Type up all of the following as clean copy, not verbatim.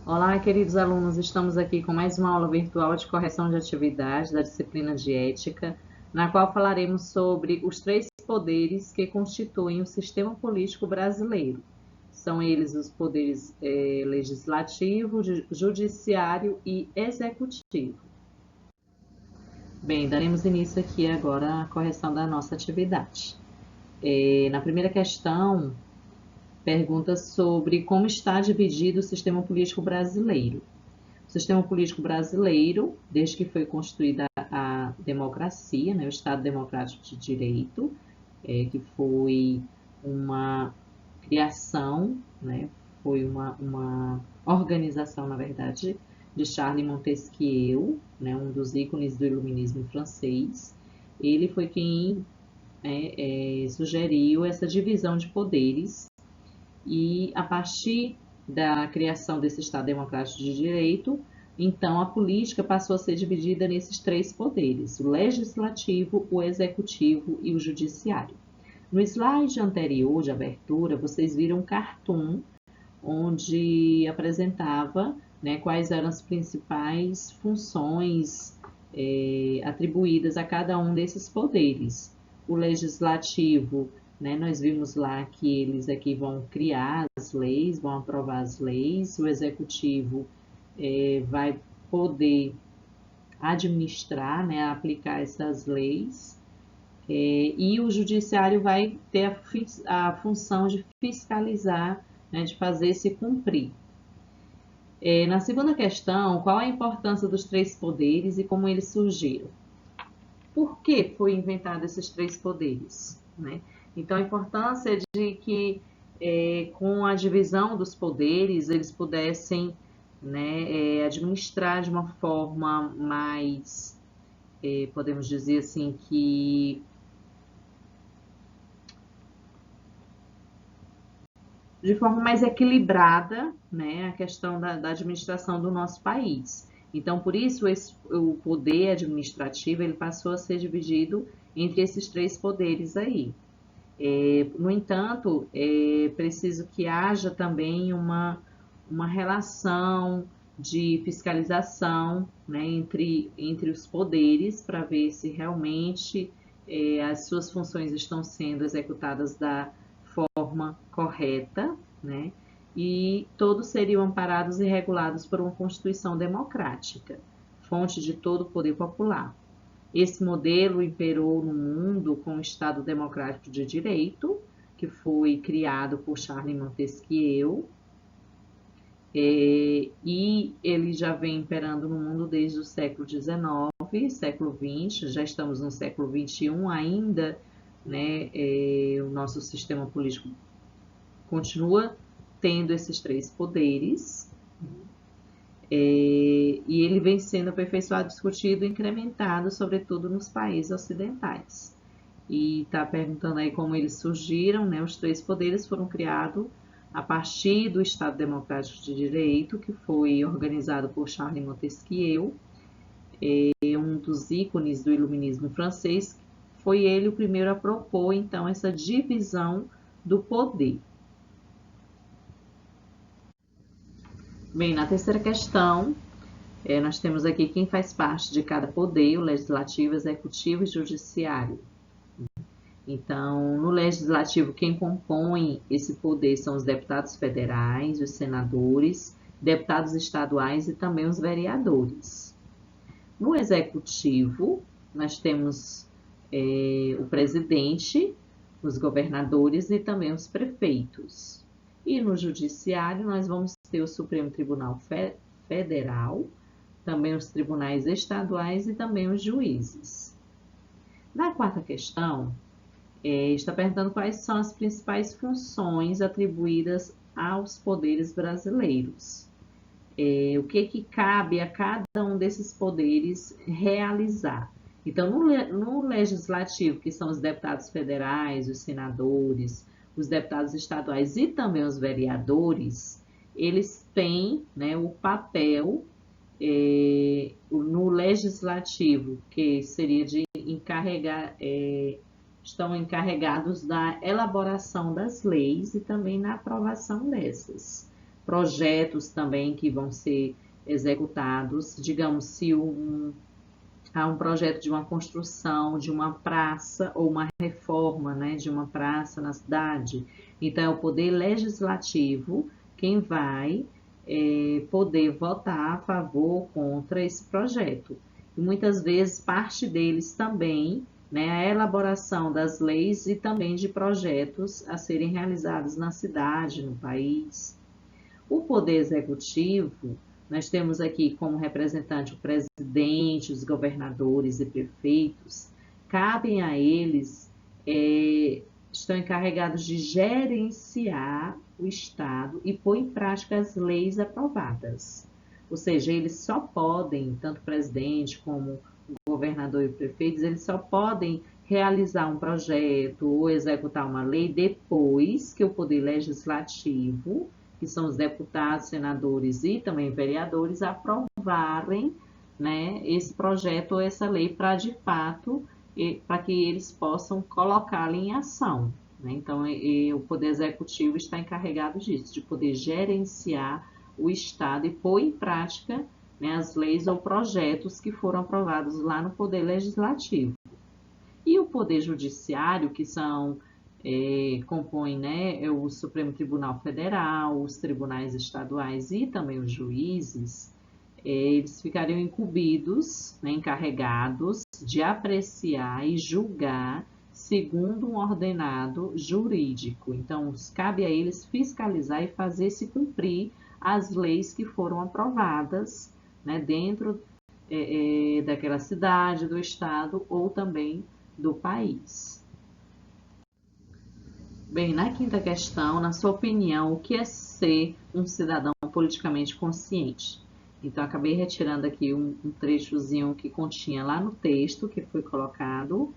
Olá, queridos alunos, estamos aqui com mais uma aula virtual de correção de atividades da disciplina de Ética, na qual falaremos sobre os três poderes que constituem o sistema político brasileiro. São eles os poderes legislativo, judiciário e executivo. Bem, daremos início aqui agora à correção da nossa atividade. Na primeira questão, pergunta sobre como está dividido o sistema político brasileiro. O sistema político brasileiro, desde que foi constituída a democracia, né, o Estado Democrático de Direito, que foi uma criação, né, foi uma organização, na verdade, de Charles Montesquieu, né, um dos ícones do iluminismo francês. Ele foi quem sugeriu essa divisão de poderes e, a partir da criação desse Estado Democrático de Direito, então a política passou a ser dividida nesses três poderes: o legislativo, o executivo e o judiciário. No slide anterior de abertura, vocês viram um cartoon onde apresentava, né, quais eram as principais funções atribuídas a cada um desses poderes. O legislativo, né, nós vimos lá que eles aqui vão criar as leis, vão aprovar as leis. O executivo vai poder administrar, né, aplicar essas leis. E o judiciário vai ter a função de fiscalizar, né, de fazer se cumprir. Na segunda questão, qual a importância dos três poderes e como eles surgiram? Por que foi inventado esses três poderes, né? Então, a importância de que, com a divisão dos poderes, eles pudessem, né, administrar de uma forma mais, podemos dizer assim, que de forma mais equilibrada, né, a questão da administração do nosso país. Então, por isso, o poder administrativo ele passou a ser dividido entre esses três poderes aí. No entanto, é preciso que haja também uma relação de fiscalização, né, entre os poderes, para ver se realmente as suas funções estão sendo executadas da forma correta, né, e todos seriam amparados e regulados por uma Constituição democrática, fonte de todo o poder popular. Esse modelo imperou no mundo com o Estado Democrático de Direito, que foi criado por Charles Montesquieu, e ele já vem imperando no mundo desde o século XIX, século XX, já estamos no século XXI ainda, né, o nosso sistema político continua tendo esses três poderes, e ele vem sendo aperfeiçoado, discutido e incrementado, sobretudo nos países ocidentais. E está perguntando aí como eles surgiram, né? Os três poderes foram criados a partir do Estado Democrático de Direito, que foi organizado por Charles Montesquieu, um dos ícones do iluminismo francês. Foi ele o primeiro a propor, então, essa divisão do poder. Bem, na terceira questão, nós temos aqui quem faz parte de cada poder: o legislativo, executivo e judiciário. Então, no legislativo, quem compõe esse poder são os deputados federais, os senadores, deputados estaduais e também os vereadores. No executivo, nós temos o presidente, os governadores e também os prefeitos. E no judiciário, nós vamos ter o Supremo Tribunal Federal, também os tribunais estaduais e também os juízes. Na quarta questão, está perguntando quais são as principais funções atribuídas aos poderes brasileiros. O que cabe a cada um desses poderes realizar. Então, no legislativo, que são os deputados federais, os senadores, os deputados estaduais e também os vereadores, eles têm, né, o papel no legislativo, que seria de encarregar, estão encarregados da elaboração das leis e também na aprovação dessas. projetos também que vão ser executados. Digamos, se há um projeto de uma construção de uma praça ou uma reforma, né, de uma praça na cidade, então é o poder legislativo quem vai poder votar a favor ou contra esse projeto. E muitas vezes parte deles também, né, a elaboração das leis e também de projetos a serem realizados na cidade, no país. O poder executivo, nós temos aqui como representante o presidente, os governadores e prefeitos. Cabem a eles, estão encarregados de gerenciar o Estado e pôr em prática as leis aprovadas. Ou seja, eles só podem, tanto o presidente como o governador e prefeitos, eles só podem realizar um projeto ou executar uma lei depois que o poder legislativo, que são os deputados, senadores e também vereadores, aprovarem, né, esse projeto ou essa lei para, de fato, para que eles possam colocá-la em ação. Né? Então, o Poder Executivo está encarregado disso, de poder gerenciar o Estado e pôr em prática, né, as leis ou projetos que foram aprovados lá no Poder Legislativo. E o Poder Judiciário, que compõe, né, o Supremo Tribunal Federal, os tribunais estaduais e também os juízes, eles ficariam incumbidos, né, encarregados de apreciar e julgar segundo um ordenado jurídico. Então, cabe a eles fiscalizar e fazer se cumprir as leis que foram aprovadas, né, dentro daquela cidade, do estado ou também do país. Bem, na quinta questão, na sua opinião, o que é ser um cidadão politicamente consciente? Então, acabei retirando aqui um trechozinho que continha lá no texto, que foi colocado.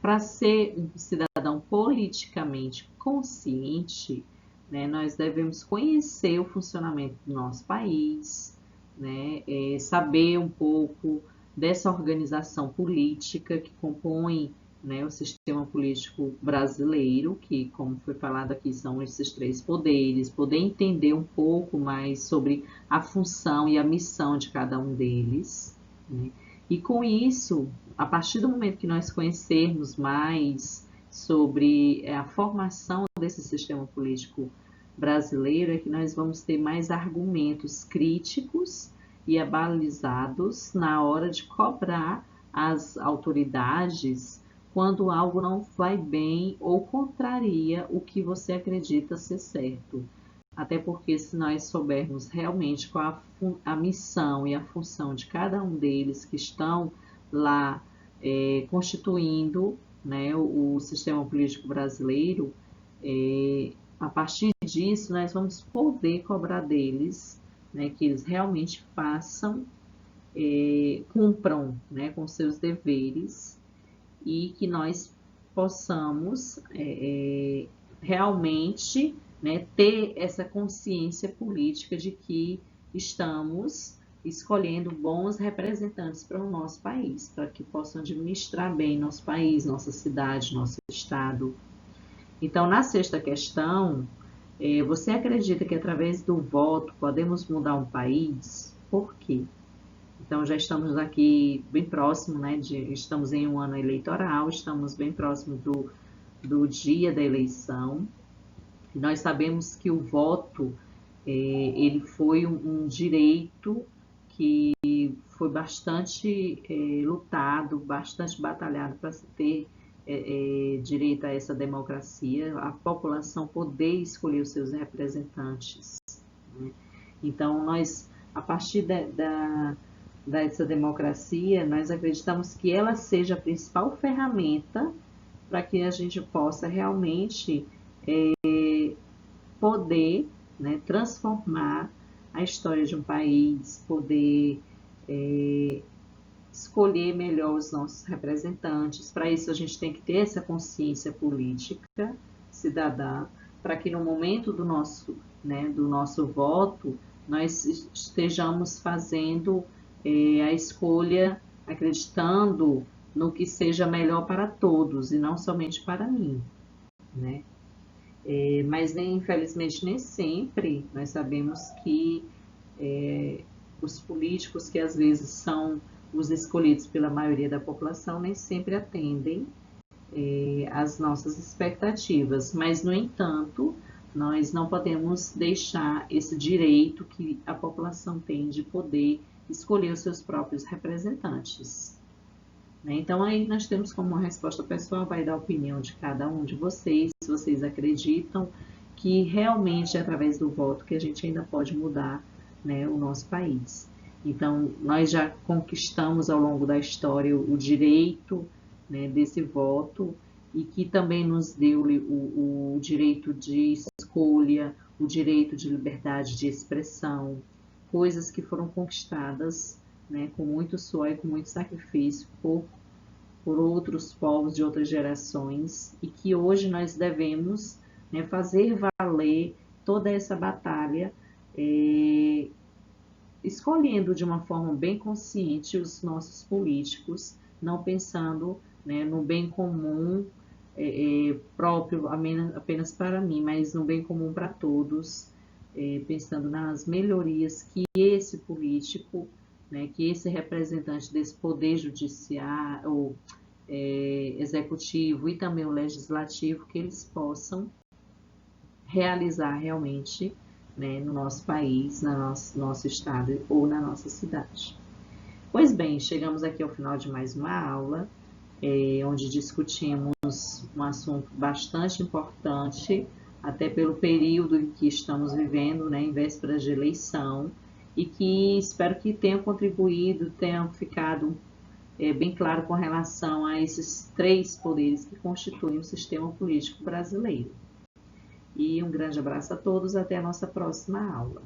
Para ser um cidadão politicamente consciente, né, nós devemos conhecer o funcionamento do nosso país, né, saber um pouco dessa organização política que compõe, né, o sistema político brasileiro, que, como foi falado aqui, são esses três poderes, poder entender um pouco mais sobre a função e a missão de cada um deles, né? E com isso, a partir do momento que nós conhecermos mais sobre a formação desse sistema político brasileiro, é que nós vamos ter mais argumentos críticos e abalizados na hora de cobrar as autoridades quando algo não vai bem ou contraria o que você acredita ser certo. Até porque se nós soubermos realmente qual a missão e a função de cada um deles que estão lá constituindo, né, o sistema político brasileiro, a partir disso nós vamos poder cobrar deles, né, que eles realmente façam, cumpram, né, com seus deveres e que nós possamos realmente, né, ter essa consciência política de que estamos escolhendo bons representantes para o nosso país, para que possam administrar bem nosso país, nossa cidade, nosso estado. Então, na sexta questão, você acredita que através do voto podemos mudar um país? Por quê? Então, já estamos aqui bem próximo, né, estamos em um ano eleitoral, estamos bem próximo do dia da eleição. Nós sabemos que o voto, ele foi um direito que foi bastante lutado, bastante batalhado para se ter direito a essa democracia, a população poder escolher os seus representantes, né? Então, nós, a partir dessa democracia, nós acreditamos que ela seja a principal ferramenta para que a gente possa realmente poder, né, transformar a história de um país, poder escolher melhor os nossos representantes. Para isso, a gente tem que ter essa consciência política cidadã, para que no momento do nosso voto, nós estejamos fazendo a escolha acreditando no que seja melhor para todos e não somente para mim, né? Mas infelizmente nem sempre nós sabemos que os políticos, que às vezes são os escolhidos pela maioria da população, nem sempre atendem às nossas expectativas. Mas, no entanto, nós não podemos deixar esse direito que a população tem de poder escolher os seus próprios representantes. Então, aí nós temos como uma resposta pessoal, vai dar a opinião de cada um de vocês, se vocês acreditam que realmente é através do voto que a gente ainda pode mudar, né, o nosso país. Então, nós já conquistamos ao longo da história o direito, né, desse voto, e que também nos deu o direito de escolha, o direito de liberdade de expressão, coisas que foram conquistadas, né, com muito suor e com muito sacrifício por outros povos de outras gerações, e que hoje nós devemos, né, fazer valer toda essa batalha, escolhendo de uma forma bem consciente os nossos políticos, não pensando, né, no bem comum próprio apenas para mim, mas no bem comum para todos, pensando nas melhorias que esse político, né, que esse representante desse poder judiciário, ou executivo e também o legislativo, que eles possam realizar realmente, né, no nosso país, no nosso estado ou na nossa cidade. Pois bem, chegamos aqui ao final de mais uma aula, onde discutimos um assunto bastante importante, até pelo período em que estamos vivendo, né, em vésperas de eleição, e que espero que tenham contribuído, tenham ficado bem claro com relação a esses três poderes que constituem o sistema político brasileiro. E um grande abraço a todos, até a nossa próxima aula.